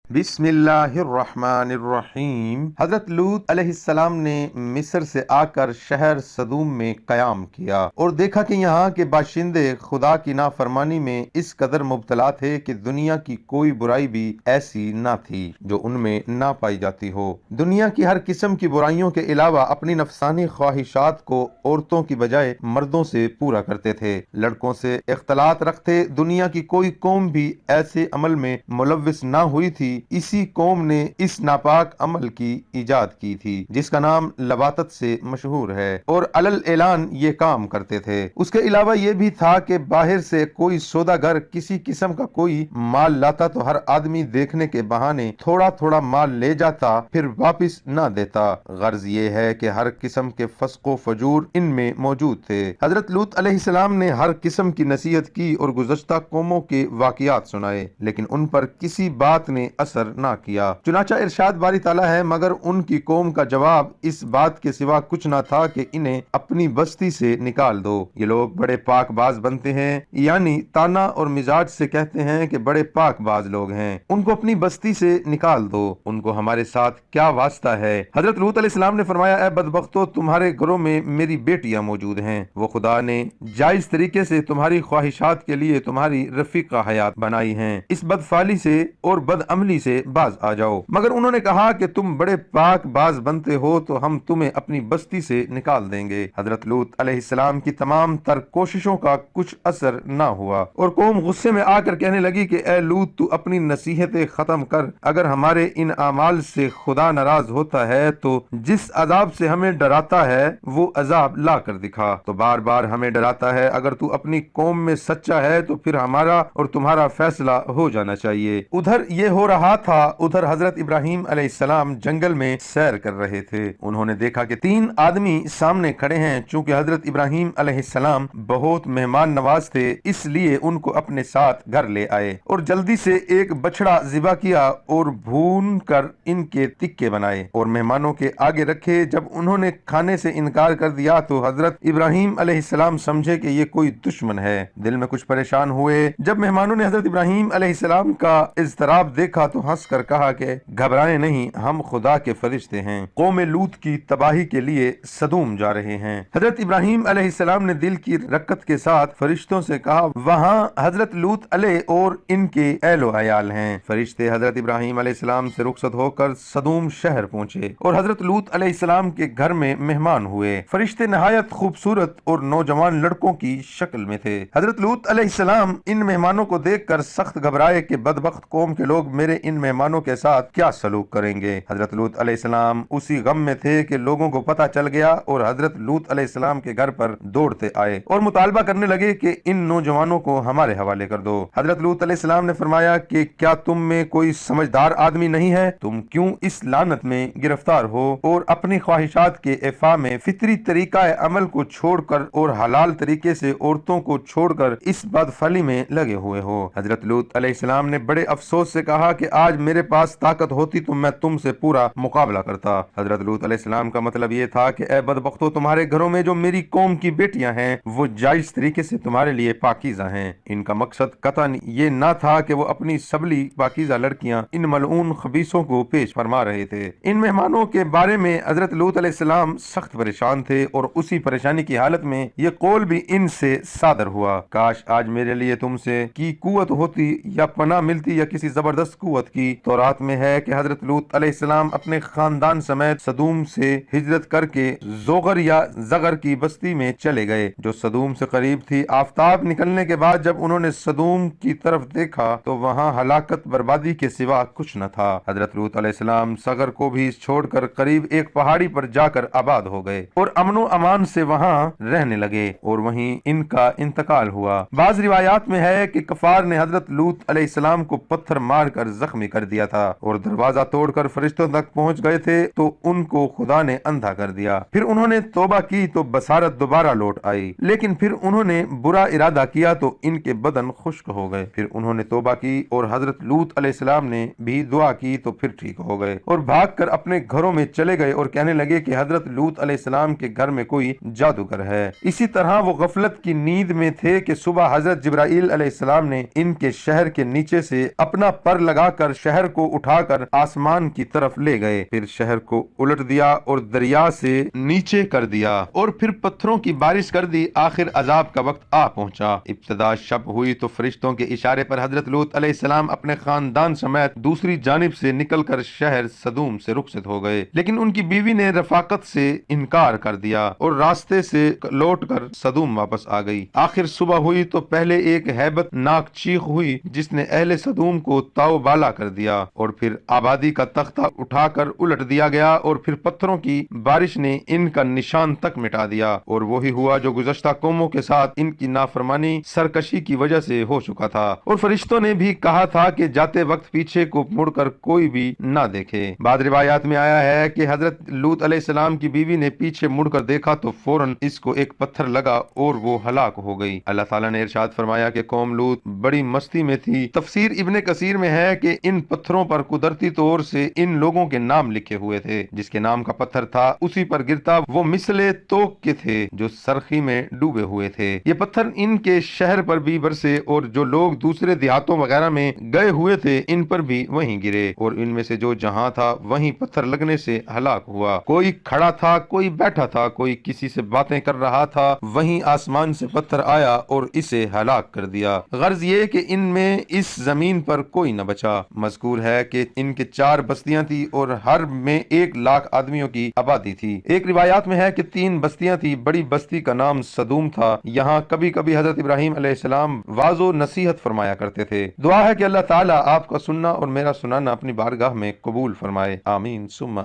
बिस्मिल्लाहिर्रहमानिर्रहीम। हजरत लूत अलैहिस्सलाम ने मिस्र से आकर शहर सदूम में कयाम किया और देखा कि यहाँ के बाशिंदे खुदा की नाफरमानी में इस कदर मुब्तला थे कि दुनिया की कोई बुराई भी ऐसी ना थी जो उनमें ना पाई जाती हो। दुनिया की हर किस्म की बुराइयों के अलावा अपनी नफसानी ख्वाहिशात को औरतों की बजाय मर्दों से पूरा करते थे, लड़कों से इख्तलात रखते। दुनिया की कोई कौम भी ऐसे अमल में मुलव्विस ना हुई थी। इसी कौम ने इस नापाक अमल की इजाद की थी जिसका नाम लवातत से मशहूर है, और अलल ऐलान ये काम करते थे। उसके अलावा ये भी था कि बाहर से कोई सौदागर किसी किस्म का कोई माल लाता तो हर आदमी देखने के बहाने थोड़ा थोड़ा माल ले जाता, फिर वापस न देता। गर्ज ये है कि हर किस्म के फस्को फजूर इनमें मौजूद थे। हजरत लूत अलैहिस्सलाम ने हर किस्म की नसीहत की और गुज़श्ता कौमों के वाक़ियात सुनाए, लेकिन उन पर किसी बात ने असर ना किया। चुनाचा इरशाद बारी ताला है, मगर उनकी कौम का जवाब इस बात के सिवा कुछ ना था कि इन्हें अपनी बस्ती से निकाल दो। ये लोग बड़े पाकबाज बनते हैं, यानी ताना और मिजाज से कहते हैं कि बड़े पाकबाज लोग हैं, उनको अपनी बस्ती से निकाल दो, उनको हमारे साथ क्या वास्ता है। हजरत लूत अलैहिस्सलाम ने फरमाया, ऐ बदबख्तो, तुम्हारे घरों में मेरी बेटियां मौजूद हैं। वो खुदा ने जायज तरीके से तुम्हारी ख्वाहिशात के लिए तुम्हारी रफीका हयात बनाई हैं। इस बदफाली से और बदअमली से बाज आ जाओ। मगर उन्होंने कहा कि तुम बड़े पाक बाज बनते हो तो हम तुम्हें अपनी बस्ती से निकाल देंगे। हजरत लूत अलैहिस्सलाम की तमाम तर कोशिशों का कुछ असर न हुआ और कौम गुस्से में आकर कहने लगी कि ए लूत, तू अपनी नसीहतें खत्म कर। अगर हमारे इन अमाल से खुदा नाराज होता है तो जिस अजाब से हमें डराता है वो अजाब ला कर दिखा। तो बार बार हमें डराता है। अगर तू अपनी कौम में सच्चा है तो फिर हमारा और तुम्हारा फैसला हो जाना चाहिए। उधर ये हो रहा था, उधर हजरत इब्राहिम अलैहिस्सलाम जंगल में सैर कर रहे थे। उन्होंने देखा कि 3 आदमी सामने खड़े हैं। चूंकि हजरत इब्राहिम अलैहिस्सलाम बहुत मेहमान नवाज थे, इसलिए उनको अपने साथ घर ले आए और जल्दी से एक बछड़ा ज़िबा किया और भून कर इनके तिक्के बनाए और मेहमानों के आगे रखे। जब उन्होंने खाने से इनकार कर दिया तो हजरत इब्राहिम अलैहिस्सलाम समझे कि ये कोई दुश्मन है। दिल में कुछ परेशान हुए। जब मेहमानों ने हजरत इब्राहिम अलैहिस्सलाम का इज़्तिराब देखा तो हंस कर कहा कि घबराएं नहीं, हम खुदा के फरिश्ते हैं, कौम लूत की तबाही के लिए सदूम जा रहे हैं। हजरत इब्राहिम अलैहिस्सलाम ने दिल की रक्कत के साथ फरिश्तों से कहा, वहाँ हजरत लूत अलैह और इनके अहलो अयाल हैं। फरिश्ते हजरत इब्राहिम अलैहिस्सलाम से रुखसत होकर सदूम शहर पहुंचे और हजरत लूत अलैहिस्सलाम के घर में मेहमान हुए। फरिश्ते नहायत खूबसूरत और नौजवान लड़कों की शक्ल में थे। हजरत लूत अलैहिस्सलाम इन मेहमानों को देखकर सख्त घबराए कि बदबख्त कौम के लोग मेरे इन मेहमानों के साथ क्या सलूक करेंगे। हजरत लूत अलैहिस्सलाम उसी गम में थे कि लोगों को पता चल गया और हजरत लूत अलैहिस्सलाम के घर पर दौड़ते आए और मुतालबा करने लगे कि इन नौजवानों को हमारे हवाले कर दो। हजरत लूत अलैहिस्सलाम ने फरमाया कि क्या तुम में कोई समझदार आदमी नहीं है? तुम क्यों इस लानत में गिरफ्तार हो और अपनी ख्वाहिशात के इफा में फितरी तरीका अमल को छोड़कर और हलाल तरीके से औरतों को छोड़कर इस बदफली में लगे हुए हो? हजरत लूत अलैहिस्सलाम ने बड़े अफसोस से कहा कि आज मेरे पास ताकत होती तो मैं तुमसे पूरा मुकाबला करता। हजरत लूत अलैहिस्सलाम का मतलब ये था कि ए बदबख्तो, तुम्हारे घरों में जो मेरी कौम की बेटियां हैं वो जायज तरीके से तुम्हारे लिए पाकीज़ा हैं। इनका मकसद कतन ये ना था कि वो अपनी सबली पाकीज़ा लड़कियां इन मलऊन खबीसों को पेश फरमा रहे थे। इन मेहमानों के बारे में हजरत लूत अलैहिस्सलाम सख्त परेशान थे और उसी परेशानी की हालत में ये कौल भी इनसे सादर हुआ, काश आज मेरे लिए तुमसे की कुव्वत होती या पनाह मिलती या किसी जबरदस्त कुव्वत की। तौरात में है कि हजरत लूत अलैहिस्सलाम अपने खानदान समेत सदूम से हिजरत करके जोगर या जगर की बस्ती में चले गए जो सदूम से करीब थी। आफ्ताब निकलने के बाद जब उन्होंने सदूम की तरफ देखा तो वहाँ हलाकत बर्बादी के सिवा कुछ न था। हजरत लूत अलैहिस्सलाम सगर को भी छोड़कर करीब एक पहाड़ी पर जाकर आबाद हो गए और अमनो अमान से वहाँ रहने लगे और वहीं इनका इंतकाल हुआ। बाज रिवायात में है कि कफार ने हजरत लूत अलैहिस्सलाम को पत्थर मारकर जख्मी कर दिया था और दरवाजा तोड़कर फरिश्तों तक पहुंच गए थे तो उनको खुदा ने अंधा कर दिया। फिर उन्होंने तौबा की तो बसारत दोबारा लौट आई, लेकिन फिर उन्होंने बुरा इरादा किया तो इनके बदन खुश्क हो गए। फिर उन्होंने तौबा की और हजरत लूत अलैहिस्सलाम ने भी दुआ की तो फिर ठीक हो गए और भागकर अपने घरों में चले गए और कहने लगे कि हजरत लूत अलैहिस्सलाम के घर में कोई जादूगर है। इसी तरह वो गफलत की नींद में थे कि सुबह हजरत जिब्राइल अलैहिस्सलाम ने इनके शहर के नीचे से अपना पर लगा کر شہر کو اٹھا کر آسمان کی طرف لے گئے، پھر شہر کو الٹ دیا اور دریا سے نیچے کر دیا اور پھر پتھروں کی بارش کر دی۔ آخر عذاب کا وقت آ پہنچا۔ ابتدا شب ہوئی تو فرشتوں کے اشارے پر حضرت لوط علیہ السلام اپنے خاندان سمیت دوسری جانب سے نکل کر شہر سدوم سے رخصت ہو گئے، لیکن ان کی بیوی نے رفاقت سے انکار کر دیا اور راستے سے لوٹ کر سدوم واپس آ گئی۔ آخر صبح ہوئی تو پہلے ایک ہیبت ناک چیخ ہوئی جس نے اہل سدوم کو تاؤ بالا کر دیا، اور پھر آبادی کا تختہ اٹھا کر الٹ دیا گیا، اور پھر پتھروں کی بارش نے ان کا نشان تک مٹا دیا، اور وہی ہوا جو گزشتہ قوموں کے ساتھ ان کی نافرمانی سرکشی کی وجہ سے ہو چکا تھا۔ اور فرشتوں نے بھی کہا تھا کہ جاتے وقت پیچھے کو مڑ کر کوئی بھی نہ دیکھے۔ بعض روایات میں آیا ہے کہ حضرت لوط علیہ السلام کی بیوی نے پیچھے مڑ کر دیکھا تو فوراً اس کو ایک پتھر لگا اور وہ ہلاک ہو گئی۔ اللہ تعالیٰ نے ارشاد فرمایا کہ قوم لوط بڑی مستی میں تھی۔ تفسیر ابن کثیر میں ہے کہ ان پتھروں پر قدرتی طور سے ان لوگوں کے نام لکھے ہوئے تھے، جس کے نام کا پتھر تھا اسی پر گرتا وہ مثل توک کے تھے جو سرخی میں ڈوبے ہوئے تھے۔ یہ پتھر ان کے شہر پر بھی برسے اور جو لوگ دوسرے دیہاتوں وغیرہ میں گئے ہوئے تھے ان پر بھی وہیں گرے، اور ان میں سے جو جہاں تھا وہیں پتھر لگنے سے ہلاک ہوا۔ کوئی کھڑا تھا، کوئی بیٹھا تھا، کوئی کسی سے باتیں کر رہا تھا، وہیں آسمان سے پتھر آیا اور اسے ہلاک کر دیا۔ غرض یہ کہ ان میں اس زمین پر کوئی نہ بچا۔ مذکور ہے کہ ان کے 4 بستیاں تھی اور ہر میں 1,00,000 آدمیوں کی آبادی تھی۔ ایک روایات میں ہے کہ 3 بستیاں تھی۔ بڑی بستی کا نام سدوم تھا، یہاں کبھی کبھی حضرت ابراہیم علیہ السلام واعظ و نصیحت فرمایا کرتے تھے۔ دعا ہے کہ اللہ تعالیٰ آپ کا سننا اور میرا سنانا اپنی بارگاہ میں قبول فرمائے، آمین ثم